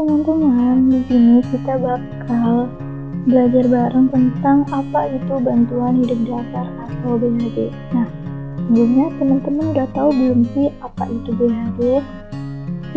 teman-teman, di sini kita bakal belajar bareng tentang apa itu bantuan hidup dasar atau BHD. Nah, sebelumnya teman-teman udah tahu belum sih apa itu BHD?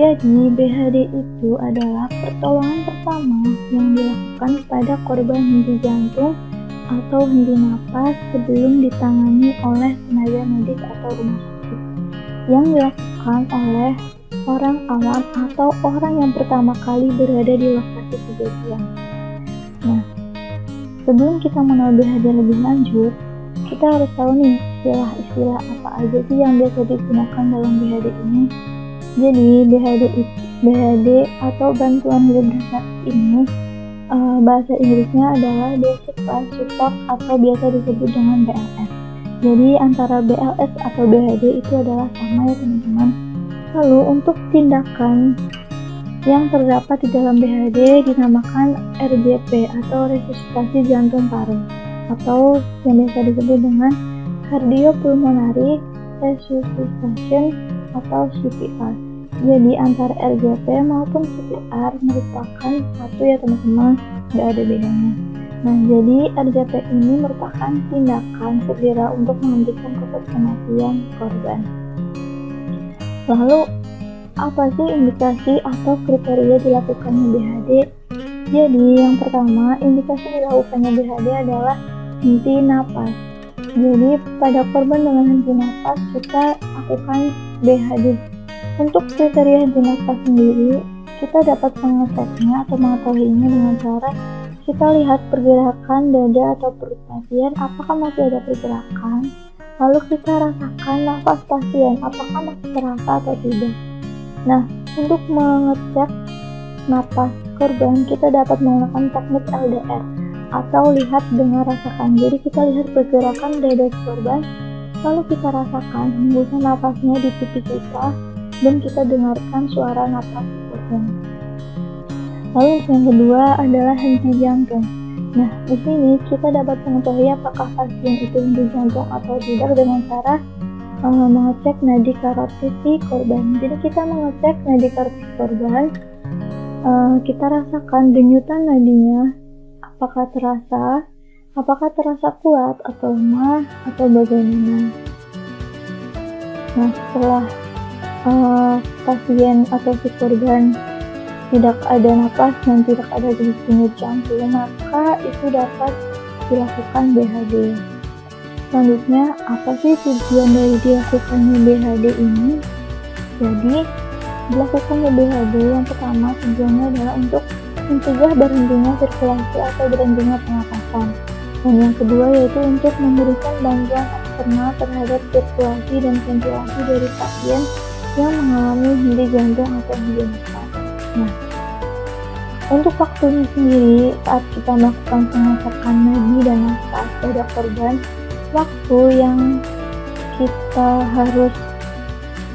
Jadi, BHD itu adalah pertolongan pertama yang dilakukan pada korban henti jantung atau henti napas sebelum ditangani oleh tenaga medis atau rumah sakit, yang dilakukan oleh orang awam atau orang yang pertama kali berada di lokasi kejadian. Nah, sebelum kita mengenal BHD lebih lanjut, kita harus tahu nih istilah-istilah apa aja sih yang biasa digunakan dalam BHD ini. Jadi BHD atau bantuan hidup dasar ini bahasa Inggrisnya adalah Basic Life Support atau biasa disebut dengan BLS. Jadi antara BLS atau BHD itu adalah sama ya teman-teman. Lalu untuk tindakan yang terdapat di dalam BHD dinamakan RJP atau resusitasi jantung paru, atau yang biasa disebut dengan cardiopulmonary resuscitation atau CPR. Jadi antara RJP maupun CPR merupakan satu ya teman-teman, tidak ada bedanya. Nah, jadi RJP ini merupakan tindakan segera untuk menghentikan kematian korban. Lalu, apa sih indikasi atau kriteria dilakukannya BHD? Jadi, yang pertama, indikasi dilakukannya BHD adalah henti napas. Jadi, pada korban dengan henti napas, kita lakukan BHD. Untuk kriteria henti napas sendiri, kita dapat mengeceknya atau mengetahuinya dengan cara kita lihat pergerakan dada atau perut pasien, apakah masih ada pergerakan. Lalu kita rasakan nafas pasien, apakah masih terasa atau tidak. Nah, untuk mengecek napas korban, kita dapat menggunakan teknik LDR atau lihat dengar rasakan. Jadi kita lihat pergerakan dada korban, lalu kita rasakan hembusan nafasnya di pipi kita, dan kita dengarkan suara napas korban. Lalu yang kedua adalah henti jantung. Nah, di sini kita dapat mengetahui apakah pasien itu henti jantung atau tidak dengan cara mengecek nadi karotis si korban. Jadi kita mengecek nadi karotis korban, kita rasakan denyutan nadinya, apakah terasa kuat atau lemah atau bagaimana. Nah, setelah pasien atau si korban tidak ada napas dan tidak ada denyut jantung, maka itu dapat dilakukan BHD. Selanjutnya, apa sih tujuan dari dilakukannya BHD ini? Jadi, dilakukannya BHD yang pertama tujuannya adalah untuk mencegah berhentinya sirkulasi atau berhentinya pernapasan. Dan yang kedua yaitu untuk memberikan bantuan eksternal terhadap sirkulasi dan ventilasi dari pasien yang mengalami henti jantung atau henti napas. Nah, untuk waktunya sendiri saat kita melakukan pengecekan nadi dan napas pada korban, waktu yang kita harus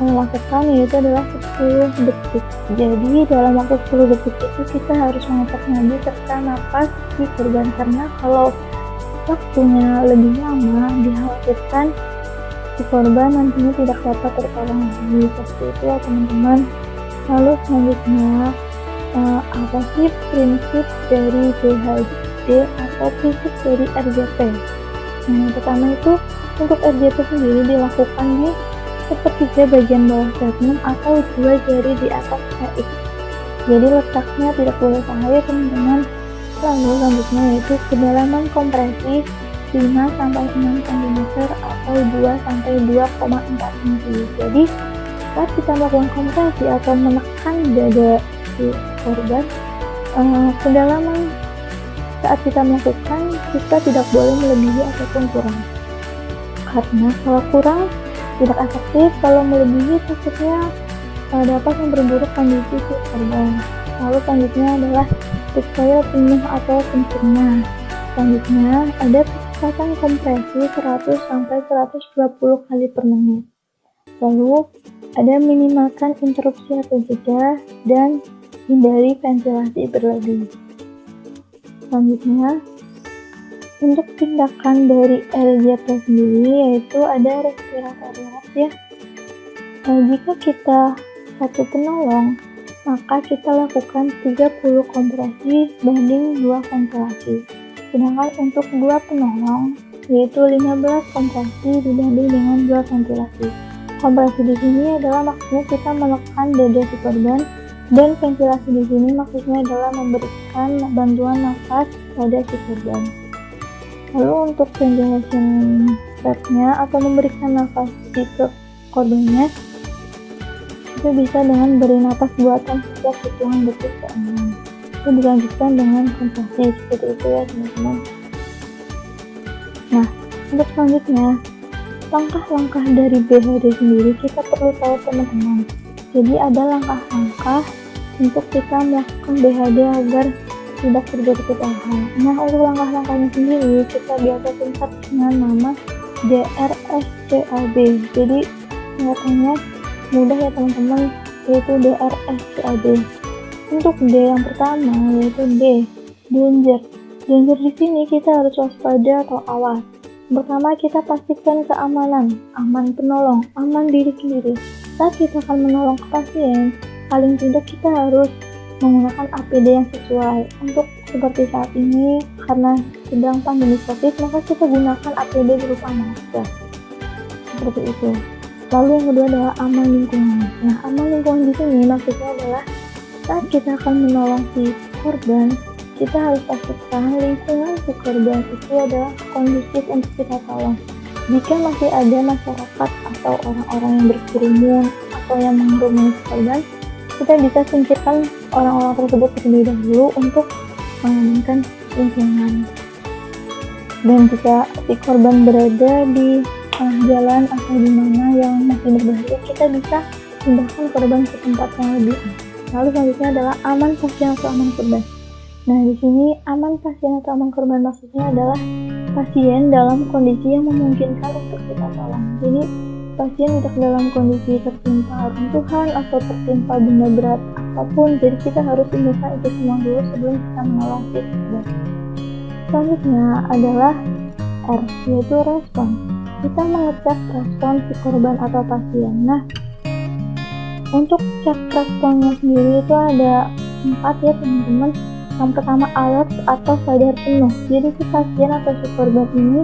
lakukan yaitu adalah 10 detik. Jadi dalam waktu 10 detik itu kita harus mengecek nadi serta napas si korban, karena kalau waktunya lebih lama dikhawatirkan si korban nantinya tidak dapat tertolong lagi. Seperti itu ya teman-teman. Lalu selanjutnya, apa sih prinsip dari BHD atau prinsip dari RJP? Nah, yang pertama itu untuk RJP sendiri dilakukan di sepertiga bagian bawah sternum atau 2 jari di atas PX. Jadi letaknya tidak boleh salah ya teman-teman. Lalu selanjutnya yaitu kedalaman kompresi 5-6 cm atau 2-2,4 cm. Jadi saat kita melakukan kompresi atau menekan dada si korban, kedalaman saat kita melakukan kita tidak boleh melebihi ataupun kurang, karena kalau kurang tidak efektif, kalau melebihi takutnya dapat memperburuk kondisi si korban. Lalu selanjutnya adalah diktail penuh atau sempurna. Selanjutnya ada kecepatan kompresi 100-120 kali per menit. Lalu ada minimalkan interupsi atau jeda dan hindari ventilasi berlebih. Selanjutnya, untuk tindakan dari RJP sendiri yaitu ada respiratory rest ya. Jika kita satu penolong maka kita lakukan 30 kompresi banding 2 ventilasi. Sedangkan untuk 2 penolong, yaitu 15 kompresi dibanding dengan 2 ventilasi. Kompresi di sini adalah maksudnya kita menekan dada si korban, dan ventilasi di sini maksudnya adalah memberikan bantuan nafas pada si korban. Lalu untuk ventilation rate-nya atau memberikan nafas si korbannya, itu bisa dengan beri nafas buatan setiap hitungan detik ke-6. Itu dilanjutkan dengan kompresi seperti itu ya teman-teman. Nah, untuk selanjutnya, langkah-langkah dari BHD sendiri kita perlu tahu teman-teman. Jadi ada langkah-langkah untuk kita melakukan BHD agar tidak terjadi kecelakaan. Nah, untuk langkah-langkahnya sendiri kita biasa singkat dengan nama DRSCAB. Jadi singkatannya mudah ya teman-teman, yaitu DRSCAB. Untuk D yang pertama yaitu D, danger. Danger di sini kita harus waspada atau awas. Pertama, kita pastikan keamanan, aman penolong, aman diri sendiri. Saat kita akan menolong ke pasien, paling tidak kita harus menggunakan APD yang sesuai. Untuk seperti saat ini, karena sedang pandemi COVID, maka kita gunakan APD berupa masker. Seperti itu. Lalu yang kedua adalah aman lingkungan. Nah, aman lingkungan di sini maksudnya adalah saat kita akan menolong si korban, kita harus pastikan lingkungan si korban itu adalah kondusif untuk kita tolong. Jika masih ada masyarakat atau orang-orang yang berkerumun atau yang mengerumuni si korban, kita bisa singkirkan orang-orang tersebut terlebih dahulu untuk mengamankan lingkungan. Dan jika si korban berada di jalan atau di mana yang masih berbahaya, kita bisa pindahkan korban ke tempat yang lebih aman. Lalu selanjutnya adalah aman pasien atau aman korban. Nah, di sini aman pasien atau aman korban maksudnya adalah pasien dalam kondisi yang memungkinkan untuk kita tolong. Jadi pasien tidak dalam kondisi tertimpa runtuhan atau tertimpa benda berat apapun. Jadi kita harus pindahkan itu semua dulu sebelum kita menolong si korban. Selanjutnya adalah R, yaitu respon. Kita mengecek respon si korban atau pasien. Nah, untuk cek responnya sendiri itu ada 4 ya teman-teman. Yang pertama, alert atau sadar penuh. Jadi si pasien atau si korban ini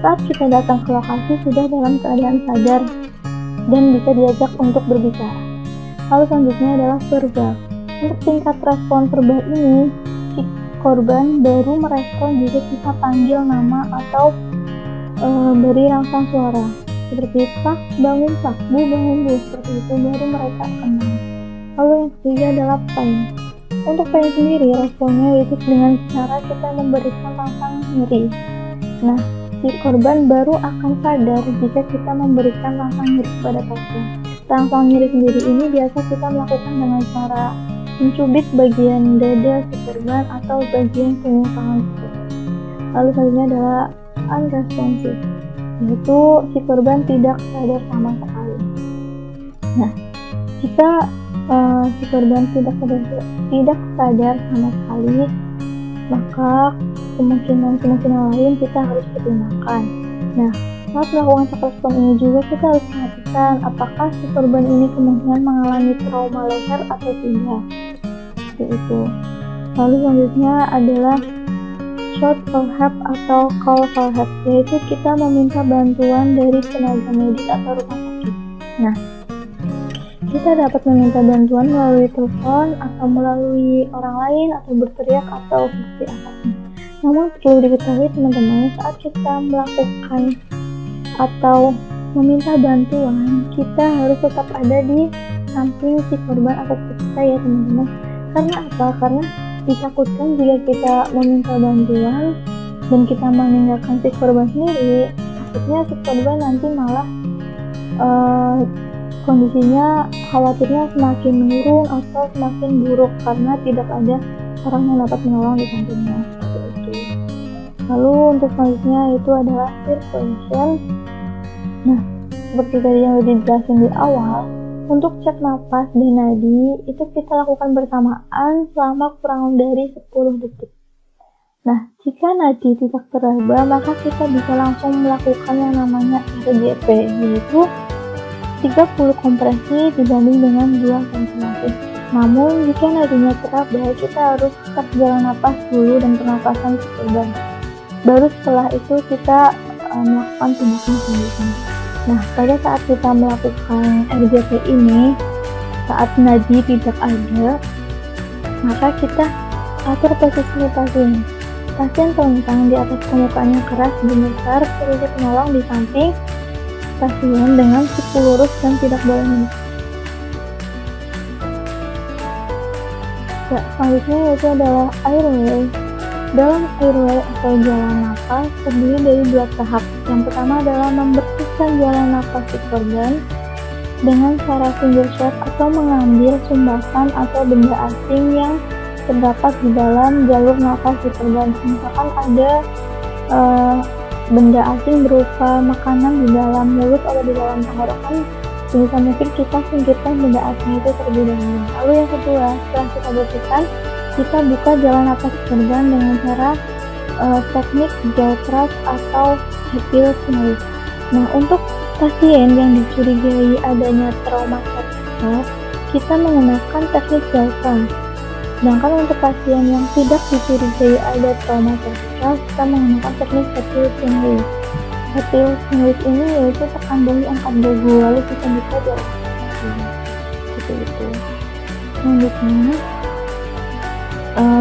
saat kita datang ke lokasi sudah dalam keadaan sadar dan bisa diajak untuk berbicara. Lalu selanjutnya adalah verbal. Untuk tingkat respon verbal ini, si korban baru merespon jika kita panggil nama atau beri rangsang suara seperti pak, bangun pak, bu, bangun bu, seperti itu baru mereka kenal. Lalu yang ketiga adalah pain. Untuk pain sendiri responnya yaitu dengan cara kita memberikan rangsang nyeri. Nah, si korban baru akan sadar jika kita memberikan rangsang nyeri kepada pasien. Rangsang nyeri sendiri ini biasa kita melakukan dengan cara mencubit bagian dada si korban atau bagian punggung tangan si korban. Lalu selanjutnya adalah unresponsive, yaitu si korban tidak sadar sama sekali. Nah, jika si korban tidak sadar sama sekali, maka kemungkinan lain kita harus pertimbangkan. Nah, saat melakukan cek respon ini juga kita harus perhatikan apakah si korban ini kemungkinan mengalami trauma leher atau tidak. Seperti itu. Lalu selanjutnya adalah shout for help atau call for help, yaitu kita meminta bantuan dari tenaga medis atau rumah sakit. Nah, kita dapat meminta bantuan melalui telepon atau melalui orang lain atau berteriak atau seperti apapun. Namun perlu diketahui teman-teman, saat kita melakukan atau meminta bantuan, kita harus tetap ada di samping si korban atau kita ya teman-teman. Karena apa? Karena ditakutkan jika kita meminta bantuan dan kita meninggalkan si korban sendiri, takutnya si korban nanti malah kondisinya khawatirnya semakin menurun atau semakin buruk karena tidak ada orang yang dapat menolong di sampingnya. Seperti itu. Lalu untuk selanjutnya itu adalah circulation. Nah, seperti tadi yang udah dijelasin di awal, untuk cek napas dan nadi itu kita lakukan bersamaan selama kurang dari 10 detik. Nah, jika nadi tidak teraba, maka kita bisa langsung melakukan yang namanya RGP, yaitu 30 kompresi dibanding dengan 2 ventilasi. namun jika nadinya terabai, kita harus tarik jalan napas dulu dan pernapasan si korban. Baru setelah itu kita melakukan tindakan selanjutnya. Nah, pada saat kita melakukan RGP ini, saat nadi tidak ada, maka kita atur posisi pasien. Pasien telentang di atas permukaannya keras dan besar, posisi penolong di samping pasien dengan siku lurus dan tidak boleh mendekat. Ya, selanjutnya yaitu adalah airway. Dalam airway atau jalan napas terdiri dari 2 tahap. Yang pertama adalah membersihkan jalan napas si korban dengan cara finger shot atau mengambil sumbasan atau benda asing yang terdapat di dalam jalur napas si korban. Misalkan ada benda asing berupa makanan di dalam mulut atau di dalam tenggorokan, sebisa mungkin kita singkirkan benda asing itu terlebih dahulu. Lalu yang kedua, setelah kita bersihkan, kita buka jalan napas korban dengan cara teknik jaw thrust atau Hatfield Smith. Nah, untuk pasien yang dicurigai adanya trauma cervical, kita menggunakan teknik jaw thrust. Sedangkan untuk pasien yang tidak dicurigai ada trauma cervical, kita menggunakan teknik Hatfield Smith. Hatfield Smith ini yaitu tekan bahu angkat dagu, lalu kita buka jalan napas. Seperti itu. Selanjutnya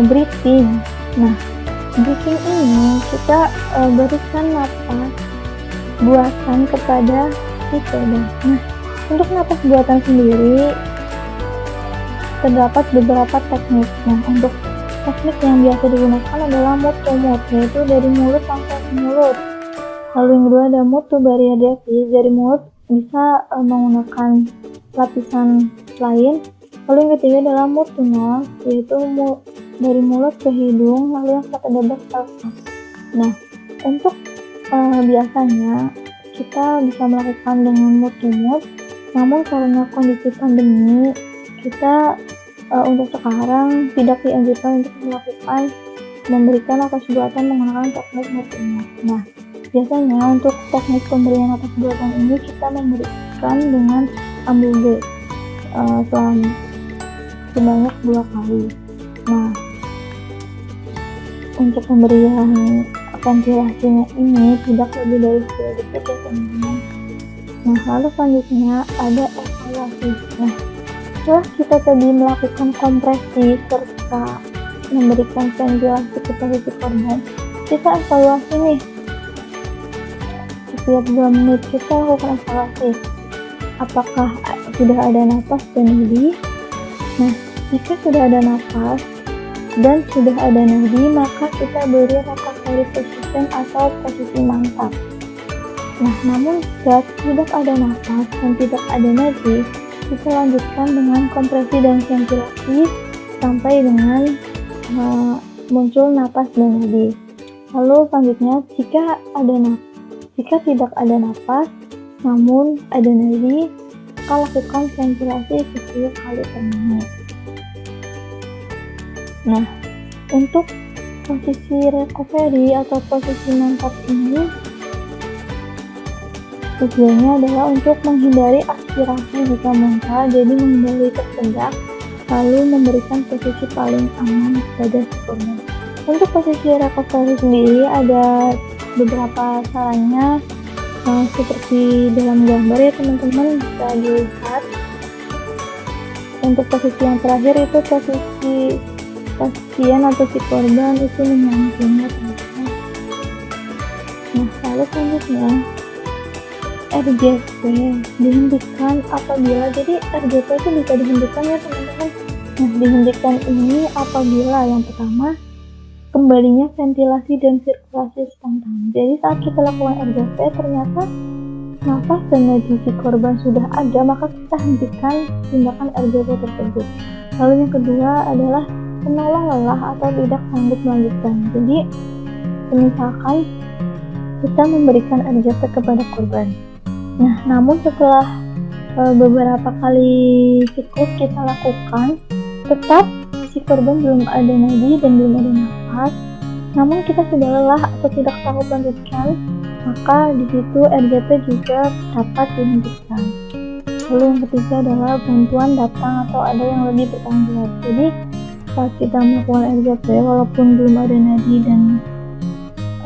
breathing. Nah, breathing ini kita berikan napas buatan kepada si korban. Nah, untuk napas buatan sendiri terdapat beberapa teknik. Nah, untuk teknik yang biasa digunakan adalah mouth to mouth, yaitu dari mulut langsung ke mulut. Lalu yang kedua ada mouth to bariatritis, dari mulut bisa menggunakan lapisan lain. Lalu yang ketiga adalah mouth to nose, yaitu dari mulut ke hidung, lalu yang keempat adalah self. Nah, untuk biasanya kita bisa melakukan dengan mouth to mouth, namun karena kondisi pandemi, kita untuk sekarang tidak dianjurkan untuk memberikan napas buatan menggunakan teknik mouth to mouth. Nah, biasanya untuk teknik pemberian napas buatan ini kita memberikan dengan ambuge sebanyak 2 kali. Nah, untuk pemberian ventilasinya ini tidak lebih dari 10 detik ya teman-teman. Nah, lalu selanjutnya ada evaluasi. Nah, setelah kita tadi melakukan kompresi serta memberikan ventilasi kepada si korban, kita evaluasi nih. Setiap 2 menit kita lakukan evaluasi. Apakah sudah ada napas dan nadi? Nah, jika sudah ada napas dan sudah ada nadi, maka kita beri recovery position atau posisi mantap. Nah, namun jika tidak ada napas dan tidak ada nadi, kita lanjutkan dengan kompresi dan ventilasi sampai dengan muncul napas dan nadi. Lalu selanjutnya, jika tidak ada napas namun ada nadi, maka lakukan ventilasi 10 kali per menit. Nah, untuk posisi recovery atau posisi mantap ini tujuannya adalah untuk menghindari aspirasi jika muncul, jadi menghindari tersendak, lalu memberikan posisi paling aman pada si korban. Untuk posisi recovery sendiri ada beberapa caranya, seperti dalam gambar ya teman-teman bisa dilihat. Untuk posisi yang terakhir itu posisi pasien atau si korban itu menyangkutnya teman-teman. Nah, lalu selanjutnya RGP dihentikan apabila, jadi RGP itu bisa dihentikan ya teman-teman. Nah, dihentikan ini apabila yang pertama kembalinya ventilasi dan sirkulasi spontan. Jadi saat kita lakukan RGP ternyata napas dan nadi si korban sudah ada, maka kita hentikan tindakan RGP tersebut. Lalu yang kedua adalah penolong lelah atau tidak sanggup melanjutkan. Jadi misalkan kita memberikan RGP kepada korban. Nah, namun setelah beberapa kali siklus kita lakukan, tetap si korban belum ada nadi dan belum ada nafas, namun kita sudah lelah atau tidak sanggup melanjutkan, maka di situ RGP juga dapat dihentikan. Lalu yang ketiga adalah bantuan datang atau ada yang lebih bertanggung jawab. Jadi saat kita melakukan RJP, walaupun belum ada nadi dan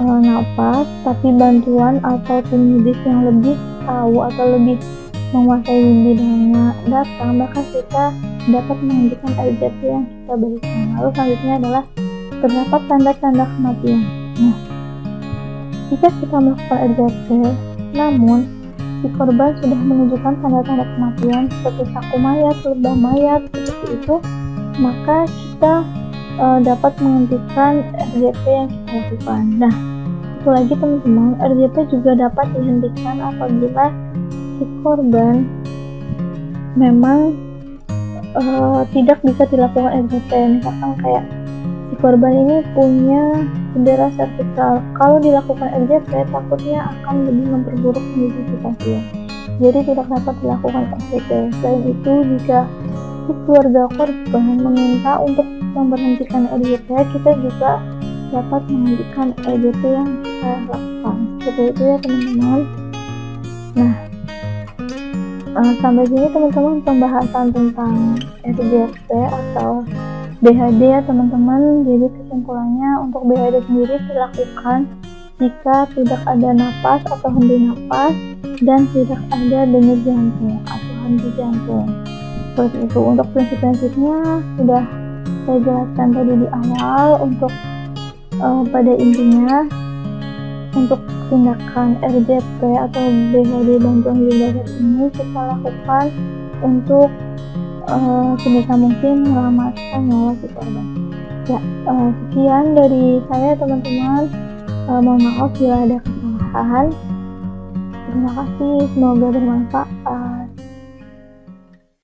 napas, tapi bantuan atau tim medis yang lebih tahu atau lebih menguasai bidangnya datang, maka kita dapat menghentikan RJP yang kita berikan. Lalu selanjutnya adalah terdapat tanda-tanda kematian. Nah, jika kita melakukan RJP, namun si korban sudah menunjukkan tanda-tanda kematian seperti saku mayat, lebah mayat, seperti itu, maka kita dapat menghentikan RJP yang kita lakukan. Nah, itu lagi teman-teman, RJP juga dapat dihentikan apabila si korban memang tidak bisa dilakukan RJP. Misalkan kayak si korban ini punya cedera servikal, kalau dilakukan RJP takutnya akan lebih memperburuk kondisi pasien, jadi tidak dapat dilakukan RJP. Selain itu, jika si keluarga korban meminta untuk memberhentikan RJP, kita juga dapat menghentikan RJP yang kita lakukan. Seperti itu ya teman-teman. Nah, sampai sini teman-teman pembahasan tentang RJP atau BHD ya teman-teman. Jadi kesimpulannya, untuk BHD sendiri dilakukan jika tidak ada napas atau henti napas dan tidak ada denyut jantung atau henti jantung. Seperti itu. Untuk prinsip-prinsipnya sudah saya jelaskan tadi di awal. Untuk pada intinya, untuk tindakan RJP atau BHD bantuan hidup darurat ini kita lakukan untuk sebisa mungkin menyelamatkan nyawa si korban. Ya, sekian dari saya teman-teman. Mohon maaf bila ada kesalahan. Terima kasih, semoga bermanfaat.